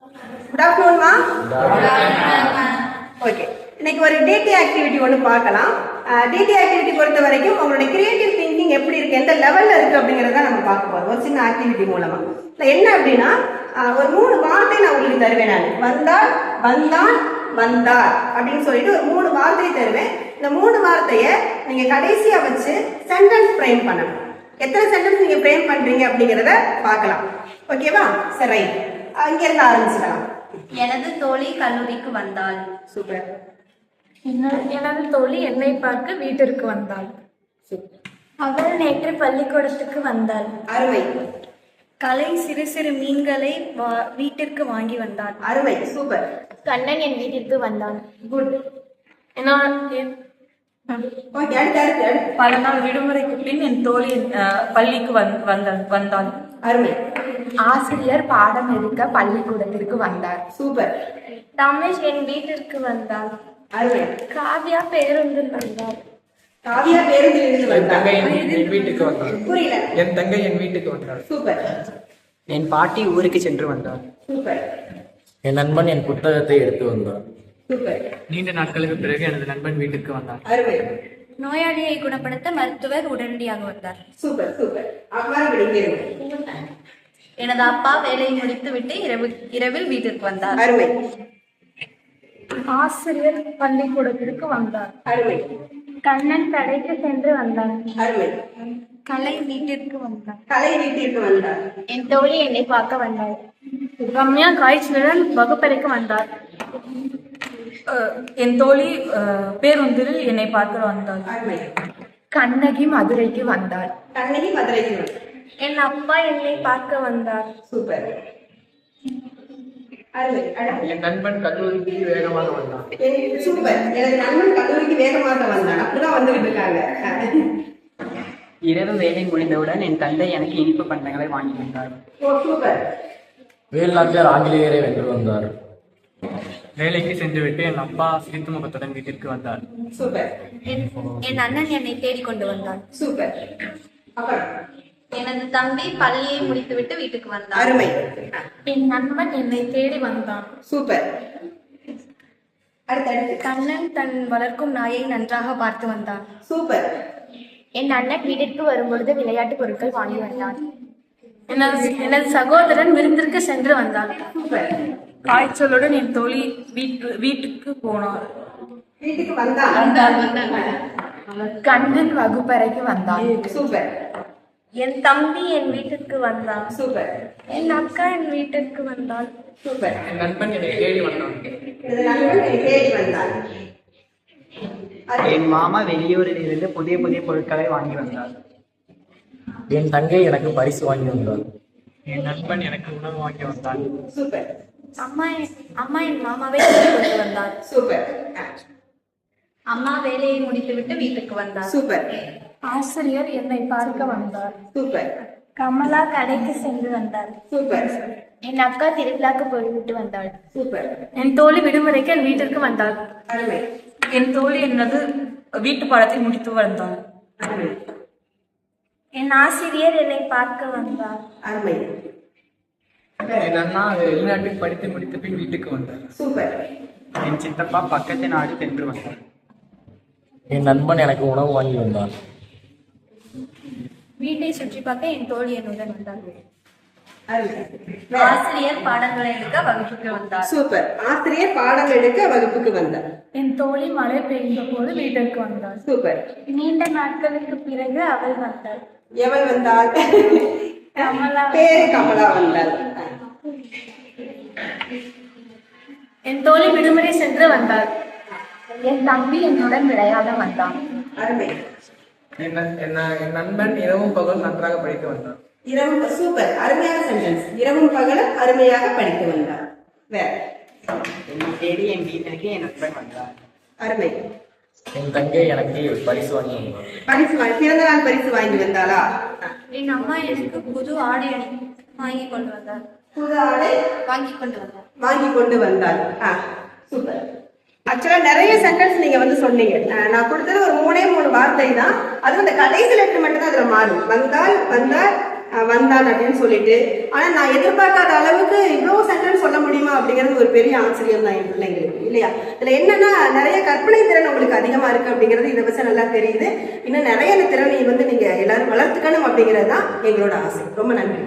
Good ஆஃப்டர்நூன்மா. Okay, இன்னைக்கு ஒரு DD activity ஒன்று பார்க்கலாம். டிடி ஆக்டிவிட்டி பொறுத்த வரைக்கும் உங்களுடைய கிரியேட்டிவ் திங்கிங் எப்படி இருக்கு, எந்த லெவலில் இருக்கு அப்படிங்கிறத நம்ம பார்க்க போறோம் ஒரு சின்ன ஆக்டிவிட்டி மூலமா. என்ன அப்படின்னா, ஒரு 3 வார்த்தை நான் உங்களுக்கு தருவேன். நான் வந்தால், வந்தான், வந்தார் அப்படின்னு சொல்லிட்டு ஒரு 3 வார்த்தை தருவேன். இந்த 3 வார்த்தையை நீங்க கடைசியா வச்சு சென்டென்ஸ் ஃப்ரேம் பண்ணணும். எத்தனை சென்டென்ஸ் நீங்க ஃப்ரேம் பண்றீங்க அப்படிங்கிறத பார்க்கலாம். ஓகேவா? சரி, ரைட். இங்க இருந்து ஆரம்பிச்சுக்கலாம். எனது தோழி கல்லூரிக்கு வந்தாள். சூப்பர். எனது தோழி என்னை பார்க்க வீட்டிற்கு வந்தாள். அவள் நேற்று பள்ளிக்கூடத்துக்கு வந்தாள். அருமை. கலை சிறு சிறு மீன்களை வீட்டிற்கு வாங்கி வந்தாள். அருமை, சூப்பர். கண்ணன் என் வீட்டிற்கு வந்தான். குட். ஓகே, அடுத்து. பல நாள் விடுமுறைக்கு பின் என் தோழி பள்ளிக்கு வந்தாள். அருமை. ஆசிரியர் பாடம் எடுக்க பள்ளிக்கூடத்திற்கு வந்தார். சூப்பர். ரமேஷ் என் வீட்டிற்கு வந்தாள். அருமை. காவ்யா பேருந்தில் வந்தாள். காவியா பேருந்தில் இருந்து என் வந்தாள். தங்கை என் வீட்டுக்கு வந்தாள். புரியல. என் தங்கை என் வீட்டுக்கு வந்தாள். சூப்பர். என் பாட்டி ஊருக்கு சென்று வந்தார். சூப்பர். என் நண்பன் என் புத்தகத்தை எடுத்து வந்தார். சூப்பர். நீண்ட நாட்களுக்கு பிறகு எனது நண்பன் வீட்டுக்கு வந்தார். அருமை. நோயாளியை குணப்படுத்த மருத்துவர் உடனடியாக வந்தார். Super, super. அவ்வாறு எனது அப்பா வேலையை முடித்துவிட்டு இரவில் வீட்டிற்கு வந்தார். அருமை. ஆசிரியர் பள்ளிக்கூடத்திற்கு வந்தார். அருமை. கண்ணன் கடைக்கு சென்று வந்தார். அருமை. கலை வீட்டிற்கு வந்தார். கலை வீட்டிற்கு வந்தார். என் தோழி என்னை பார்க்க வந்தாள். ரம்யா காய்ச்சலுடன் வகுப்பறைக்கு வந்தார். என் தோழி பேருந்தில் என்னை பார்க்க வந்தாள். அருமை. கண்ணகி மதுரைக்கு வந்தாள். கண்ணகி மதுரைக்கு வந்தார். என் அப்பா என்னை பார்க்க வந்தார். சூப்பர். அருமை. என் நண்பன் கல்லூரிக்கு வேகமாக வந்தான். சூப்பர். எனது நண்பன் கல்லூரிக்கு வேகமாக வந்தான். அப்படிதான் வந்துகிட்டு இருக்காங்க. இரவு வேலை முடிந்தவுடன் என் தந்தை எனக்கு இனிப்பு பண்டங்களை வாங்கி வந்தார். ஓ, சூப்பர். வேல்நாச்சியார் ஆங்கிலேயரை வென்று வந்தார். வேலைக்கு சென்றுவிட்டு என் அப்பா சிரித்த முகத்துடன் வீட்டிற்கு வந்தார். சூப்பர். என் அண்ணன் என்னை தேடிக்கொண்டு வந்தான். சூப்பர். அப்புறம் எனது தம்பி பள்ளியை முடித்துவிட்டு வீட்டுக்கு வந்தான். அருமை. என் நண்பன் என்னை தேடி வந்தான். சூப்பர். அடுத்து. கண்ணன் தன் வளர்க்கும் நாயை நன்றாக பார்த்து வந்தான். சூப்பர். என் அண்ணன் வீட்டிற்கு வரும்பொழுது விளையாட்டு பொருட்கள் வாங்கி வந்தான். எனது சகோதரன் விருந்திற்கு சென்று வந்தான். சூப்பர். காய்ச்சலுடன் என் தோழி வீட்டுக்கு போனார். வீட்டுக்கு வந்தான். கண்ணன் வகுப்பறைக்கு வந்தான். சூப்பர். என் தம்பி என் வீட்டிற்கு வந்தான். சூப்பர். என் அக்கா என் வீட்டிற்கு வந்தாள். சூப்பர். என் நண்பன் என்னை தேடி வந்தான். எனது நண்பன் என்னை தேடி வந்தான். என் மாமா வெளியூரில் இருந்து புதிய புதிய பொருட்களை வாங்கி வந்தார். என் தங்கை எனக்கு பரிசு வாங்கி வந்தார். என் நண்பன் எனக்கு உணவு வாங்கி வந்தான். சூப்பர். அம்மா என் மாமாவை தேடிக்கொண்டு வந்தார். சூப்பர். அம்மா வேலையை முடித்துவிட்டு வீட்டுக்கு வந்தார். சூப்பர். ஆசிரியர் என்னை பார்க்க வந்தார். சூப்பர். கமலா கடைக்கு சென்று வந்தாள். சூப்பர். என் அக்கா திருவிழாக்கு போய்விட்டு வந்தாள். சூப்பர். என் தோழி விடுமுறைக்கு என் வீட்டிற்கு வந்தாள். அருமை. என் தோழி எனது வீட்டு பாடத்தை முடித்து வந்தாள். அருமை. என் ஆசிரியர் என்னை பார்க்க வந்தார். அருமை. என் அண்ணா வெளிநாட்டில் படித்து முடித்த பின் வீட்டுக்கு வந்தார். சூப்பர். என் சித்தப்பா பக்கத்து நாடு சென்று வந்தார். என் நண்பன் எனக்கு உணவு வாங்கி வந்தான். வீட்டை சுற்றி பார்க்க என் தோழி என்னுடன் வந்தார். அருமை. ஆசிரியர் பாடங்களை எடுக்க வகுப்புக்கு வந்தார். சூப்பர். ஆசிரியர் பாடம் எடுக்க வகுப்புக்கு வந்தார். என் தோழி மழை பெய்த போது வீட்டிற்கு வந்தாள். சூப்பர். நீண்ட நாட்களுக்கு பிறகு அவள் வந்தாள். எவள் வந்தாள்? கமலா. பேரு கமலா வந்தாள். என் தோழி விடுமுறை சென்று வந்தாள். என் தம்பி என்னுடன் விளையாட வந்தான். அருமை. என் நண்பன் இரவும் பகல் நன்றாக படித்து வந்தான். சூப்பர். அருமையான சென்டென்ஸ். இரவும் பகலும் அருமையாக படித்து வந்தார். வேற. என்னை தேடி என் வீட்டிற்கு என் நண்பன் வந்தார். அருமை. என் தங்கை எனக்கு பரிசு வாங்கி வந்தார். பிறந்த நாள் பரிசு வாங்கி வந்தாளா? என் அம்மா எனக்கு புது ஆடை வாங்கி கொண்டு வந்தார். புது ஆடை வாங்கி கொண்டு வந்தார். வாங்கி கொண்டு வந்தாள். சூப்பர். ஆக்சுவலா நிறைய சென்டென்ஸ் நீங்க சொன்னீங்க. நான் கொடுத்தது ஒரு 3 வார்த்தை தான். அது அந்த கடைசி லெட்டர் மட்டும் தான் அதுல மாறும். வந்தால், வந்தார், வந்தான் அப்படின்னு சொல்லிட்டு. ஆனா நான் எதிர்பார்க்காத அளவுக்கு இவ்வளவு சென்டென்ஸ் சொல்ல முடியுமா ஒரு பெரிய ஆச்சரியம் தான் என் பிள்ளைங்களுக்கு இல்லையா. இதுல என்னன்னா நிறைய கற்பனை திறன் உங்களுக்கு அதிகமா இருக்கு அப்படிங்கிறது இதை வச்சு நல்லா தெரியுது. இன்னும் நிறைய திறனை வந்து நீங்க எல்லாரும் வளர்த்துக்கணும் அப்படிங்கிறது தான் எங்களோட ஆசை. ரொம்ப நன்றி.